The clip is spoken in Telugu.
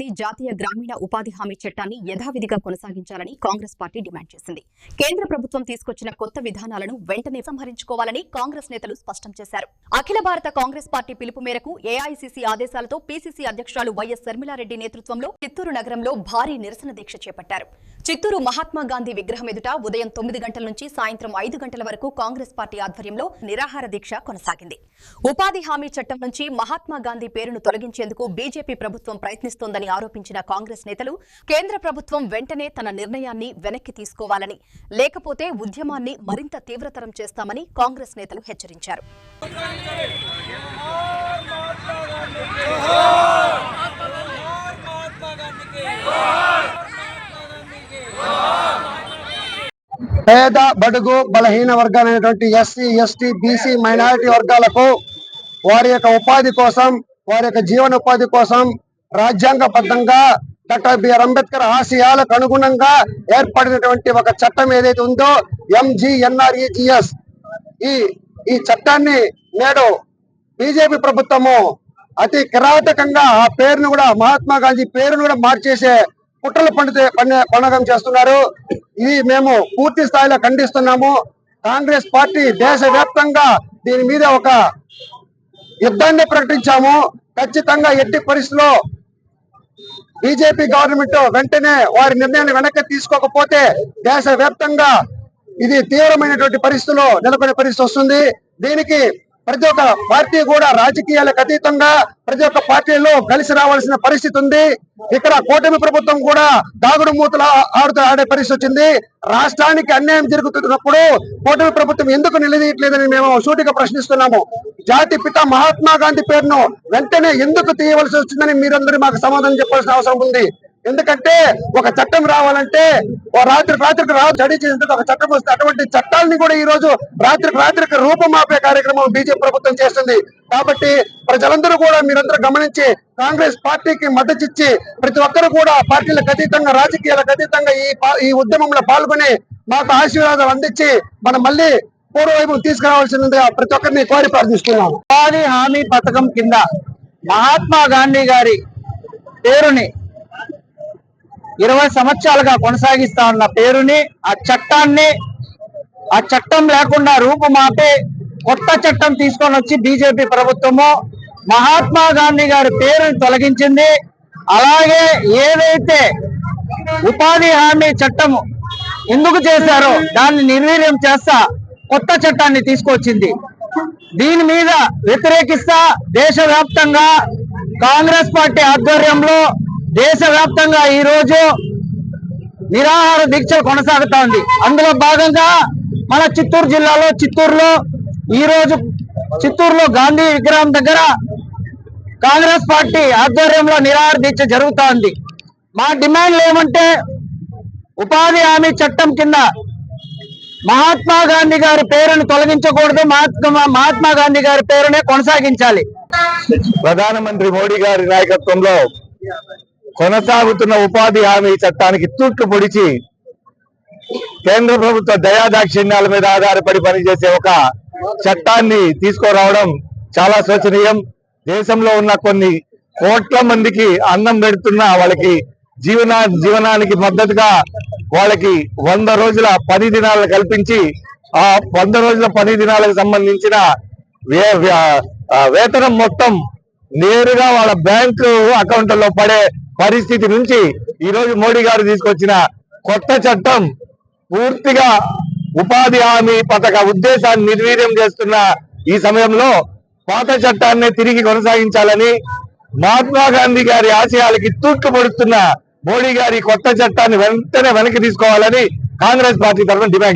నుండి జాతీయ గ్రామీణ ఉపాధి హామీ చట్టాన్ని యథావిధిగా కొనసాగించాలని కాంగ్రెస్ పార్టీ డిమాండ్ చేసింది. కేంద్ర ప్రభుత్వం తీసుకొచ్చిన కొత్త విధానాలను వెంటనే సంహరించుకోవాలని కాంగ్రెస్ నేతలు స్పష్టం చేశారు. అఖిల భారత కాంగ్రెస్ పార్టీ పిలుపు మేరకు ఏఐసీసీ ఆదేశాలతో పీసీసీ అధ్యక్షురాలు వైఎస్ శర్మిలారెడ్డి నేతృత్వంలో చిత్తూరు నగరంలో భారీ నిరసన దీక్ష చేపట్టారు. చిత్తూరు మహాత్మా గాంధీ విగ్రహం ఎదుట ఉదయం 9 గంటల నుంచి సాయంత్రం 5 గంటల వరకు కాంగ్రెస్ పార్టీ ఆధ్వర్యంలో నిరాహార దీక్ష కొనసాగింది. ఉపాధి హామీ చట్టం నుంచి మహాత్మా గాంధీ పేరును తొలగించేందుకు బీజేపీ ప్రభుత్వం ప్రయత్నిస్తోందని ఆరోపించిన కాంగ్రెస్ నేతలు కేంద్ర ప్రభుత్వం వెంటనే తన నిర్ణయాన్ని వెనక్కి తీసుకోవాలని, లేకపోతే ఉద్యమాన్ని మరింత తీవ్రతరం చేస్తామని కాంగ్రెస్ నేతలు హెచ్చరించారు. పేద బడుగు బలహీన వర్గాలైనటువంటి ఎస్సీ ఎస్టీ బీసీ మైనారిటీ వర్గాలకు వారి యొక్క ఉపాధి కోసం, వారి యొక్క జీవనోపాధి కోసం రాజ్యాంగబద్ధంగా డాక్టర్ బిఆర్ అంబేద్కర్ ఆశయాలకు అనుగుణంగా ఏర్పడినటువంటి ఒక చట్టం ఏదైతే ఉందో ఎంజీఎన్ఆర్ఈజీఎస్, ఈ చట్టాన్ని నేడు బీజేపీ ప్రభుత్వము అతి కిరాతకంగా ఆ పేరును కూడా, మహాత్మా గాంధీ పేరును కూడా మార్చేసే కుట్రలు పండగం చేస్తున్నారు. ఇది మేము పూర్తి స్థాయిలో ఖండిస్తున్నాము. కాంగ్రెస్ పార్టీ దేశవ్యాప్తంగా దీని మీద ఒక యుద్ధాన్ని ప్రకటించాము. ఖచ్చితంగా ఎట్టి పరిస్థితుల్లో బీజేపీ గవర్నమెంట్ వెంటనే వారి నిర్ణయాన్ని వెనక్కి తీసుకోకపోతే దేశవ్యాప్తంగా ఇది తీవ్రమైనటువంటి పరిస్థితుల్లో నెలకొనే పరిస్థితి వస్తుంది. దీనికి ప్రతి ఒక్క పార్టీ కూడా రాజకీయాలకు అతీతంగా ప్రతి ఒక్క పార్టీలో కలిసి రావాల్సిన పరిస్థితి ఉంది. ఇక్కడ కూటమి ప్రభుత్వం కూడా దాగుడు మూతలు ఆడే పరిస్థితి వచ్చింది. రాష్ట్రానికి అన్యాయం జరుగుతున్నప్పుడు కూటమి ప్రభుత్వం ఎందుకు నిలదీయట్లేదని మేము సూటిగా ప్రశ్నిస్తున్నాము. జాతి పిత మహాత్మా గాంధీ పేరును వెంటనే ఎందుకు తీయవలసి వచ్చిందని మీరందరూ మాకు సమాధానం చెప్పాల్సిన అవసరం ఉంది. ఎందుకంటే ఒక చట్టం రావాలంటే రాత్రికి స్టడీ చేసిన ఒక చట్టం వస్తే అటువంటి చట్టాలని కూడా ఈ రోజు రాత్రికి రూపమాపే కార్యక్రమం బీజేపీ ప్రభుత్వం చేస్తుంది. కాబట్టి ప్రజలందరూ కూడా మీరందరూ గమనించి కాంగ్రెస్ పార్టీకి మద్దతు ఇచ్చి ప్రతి ఒక్కరు కూడా పార్టీలకు అతీతంగా, రాజకీయాలకు అతీతంగా ఈ ఉద్యమంలో పాల్గొని మాకు ఆశీర్వాదాలు అందించి మనం మళ్ళీ పూర్వవైపు తీసుకురావాల్సిందిగా ప్రతి ఒక్కరిని కోరి ప్రార్థిస్తున్నాం. ఉపాధి హామీ పథకం కింద మహాత్మా గాంధీ గారి పేరుని 20 సంవత్సరాలుగా కొనసాగిస్తా ఉన్న పేరుని, ఆ చట్టం లేకుండా రూపుమాపి కొత్త చట్టం తీసుకొని వచ్చి బీజేపీ ప్రభుత్వము మహాత్మా గాంధీ గారి పేరుని తొలగించింది. అలాగే ఏదైతే ఉపాధి హామీ చట్టం ఎందుకు చేశారో దాన్ని నిర్వీర్యం చేస్తా కొత్త చట్టాన్ని తీసుకొచ్చింది. దీని మీద వ్యతిరేకిస్తా దేశవ్యాప్తంగా కాంగ్రెస్ పార్టీ ఆధ్వర్యంలో దేశవ్యాప్తంగా ఈ రోజు నిరాహార దీక్ష కొనసాగుతా ఉంది. అందులో భాగంగా మన చిత్తూరు జిల్లాలో చిత్తూరులో గాంధీ విగ్రహం దగ్గర కాంగ్రెస్ పార్టీ ఆధ్వర్యంలో నిరాహార దీక్ష జరుగుతా ఉంది. మా డిమాండ్లు ఏమంటే ఉపాధి హామీ చట్టం కింద మహాత్మా గాంధీ గారి పేరును తొలగించకూడదు, మహాత్మా గాంధీ గారి పేరునే కొనసాగించాలి. ప్రధానమంత్రి మోడీ గారి నాయకత్వంలో కొనసాగుతున్న ఉపాధి హామీ చట్టానికి తూట్లు పొడిచి కేంద్ర ప్రభుత్వ దయాదాక్షిణ్యాల మీద ఆధారపడి పనిచేసే ఒక చట్టాన్ని తీసుకురావడం చాలా శోచనీయం. దేశంలో ఉన్న కొన్ని కోట్ల మందికి అన్నం పెడుతున్న వాళ్ళకి జీవనానికి మద్దతుగా వాళ్ళకి 100 రోజుల పని దినాలను కల్పించి ఆ 100 రోజుల పని దినాలకు సంబంధించిన వేతనం మొత్తం నేరుగా వాళ్ళ బ్యాంకు అకౌంట్లలో పడే పరిస్థితి నుంచి ఈ రోజు మోడీ గారు తీసుకొచ్చిన కొత్త చట్టం పూర్తిగా ఉపాధి హామీ పథక ఉద్దేశాన్ని నిర్వీర్యం చేస్తున్న ఈ సమయంలో పాత చట్టాన్ని తిరిగి కొనసాగించాలని, మహాత్మా గాంధీ గారి ఆశయాలకి తూట్లు పొడుస్తున్న మోడీ గారి కొత్త చట్టాన్ని వెంటనే వెనక్కి తీసుకోవాలని కాంగ్రెస్ పార్టీ తరఫున డిమాండ్